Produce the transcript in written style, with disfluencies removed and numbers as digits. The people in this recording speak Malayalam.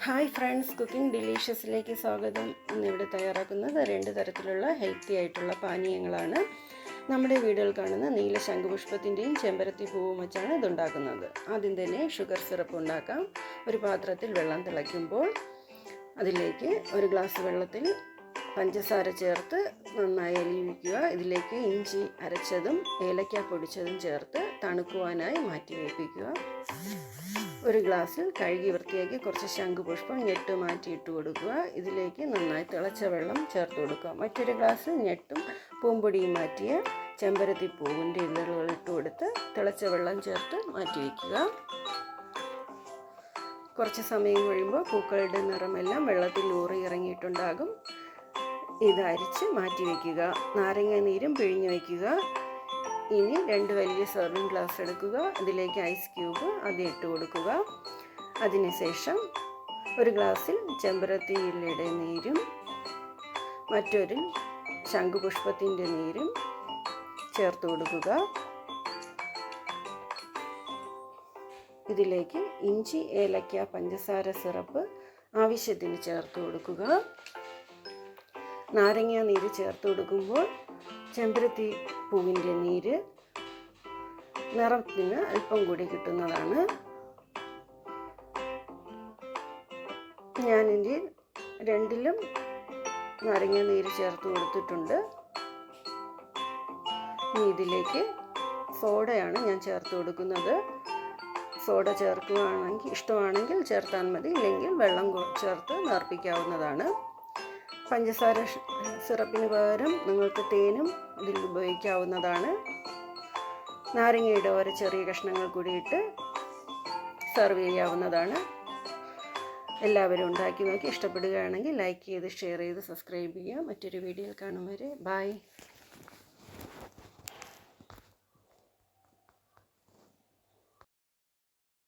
ഹായ് ഫ്രണ്ട്സ്, കുക്കിംഗ് ഡിലീഷ്യസിലേക്ക് സ്വാഗതം. ഇന്നിവിടെ തയ്യാറാക്കുന്നത് 2 തരത്തിലുള്ള ഹെൽത്തി ആയിട്ടുള്ള പാനീയങ്ങളാണ്. നമ്മുടെ വീടുകൾ കാണുന്ന നീല ശംഖുപുഷ്പത്തിൻ്റെയും ചെമ്പരത്തി പൂവും വെച്ചാണ് ഇതുണ്ടാക്കുന്നത്. ആദ്യം തന്നെ ഷുഗർ സിറപ്പ് ഉണ്ടാക്കാം. ഒരു പാത്രത്തിൽ വെള്ളം തിളയ്ക്കുമ്പോൾ അതിലേക്ക് 1 ഗ്ലാസ് വെള്ളത്തിൽ പഞ്ചസാര ചേർത്ത് നന്നായി അലിയിക്കുക. ഇതിലേക്ക് ഇഞ്ചി അരച്ചതും ഏലക്ക പൊടിച്ചതും ചേർത്ത് തണുക്കുവാനായി മാറ്റി വയ്പ്പിക്കുക. 1 ഗ്ലാസ്സിൽ കഴുകി വൃത്തിയാക്കി കുറച്ച് ശംഖുപുഷ്പം ഞെട്ട് മാറ്റിയിട്ട് കൊടുക്കുക. ഇതിലേക്ക് നന്നായി തിളച്ച വെള്ളം ചേർത്ത് കൊടുക്കുക. മറ്റൊരു ഗ്ലാസ്സിൽ ഞെട്ടും പൂമ്പൊടിയും മാറ്റിയ ചെമ്പരത്തി പൂവിൻ്റെ ഇതളുകൾ ഇട്ട് കൊടുത്ത് തിളച്ച വെള്ളം ചേർത്ത് മാറ്റി വയ്ക്കുക. കുറച്ച് സമയം കഴിയുമ്പോൾ പൂക്കളുടെ നിറമെല്ലാം വെള്ളത്തിൽ ഊറി ഇറങ്ങിയിട്ടുണ്ടാകും. ഇത് അരിച്ച് മാറ്റി വയ്ക്കുക. നാരങ്ങ നീരും പിഴിഞ്ഞ് വയ്ക്കുക. ഇനി 2 വലിയ സെർവിങ് ഗ്ലാസ് എടുക്കുക. അതിലേക്ക് ഐസ് ക്യൂബ് ആദ്യം ഇട്ട് കൊടുക്കുക. അതിനുശേഷം 1 ഗ്ലാസ്സിൽ ചെമ്പരത്തി ഇലയുടെ നീരും മറ്റൊരു ശംഖുപുഷ്പത്തിൻ്റെ നീരും ചേർത്ത് കൊടുക്കുക. ഇതിലേക്ക് ഇഞ്ചി ഏലക്ക പഞ്ചസാര സിറപ്പ് ആവശ്യത്തിന് ചേർത്ത് കൊടുക്കുക. നാരങ്ങ നീര് ചേർത്ത് കൊടുക്കുമ്പോൾ ചെമ്പരത്തി പൂവിൻ്റെ നീര് നിറത്തിന് അല്പം കൂടി കിട്ടുന്നതാണ്. ഞാനിൻ്റെ 2ലും നാരങ്ങ നീര് ചേർത്ത് കൊടുത്തിട്ടുണ്ട്. ഇനി ഇതിലേക്ക് സോഡയാണ് ഞാൻ ചേർത്ത് കൊടുക്കുന്നത്. സോഡ ചേർക്കുകയാണെങ്കിൽ ഇഷ്ടമാണെങ്കിൽ ചേർത്താൽ മതി, ഇല്ലെങ്കിൽ വെള്ളം ചേർത്ത് നേർപ്പിക്കാവുന്നതാണ്. പഞ്ചസാര സിറപ്പിന് പകരം നിങ്ങൾക്ക് തേനും ഇതിൽ ഉപയോഗിക്കാവുന്നതാണ്. നാരങ്ങയുടെ ഓരോ ചെറിയ കഷ്ണങ്ങൾ കൂടി ഇട്ട് സെർവ് ചെയ്യാവുന്നതാണ്. എല്ലാവരും ഉണ്ടാക്കി നോക്കി ഇഷ്ടപ്പെടുകയാണെങ്കിൽ ലൈക്ക് ചെയ്ത് ഷെയർ ചെയ്ത് സബ്സ്ക്രൈബ് ചെയ്യുക. മറ്റൊരു വീഡിയോയിൽ കാണും വരെ ബൈ.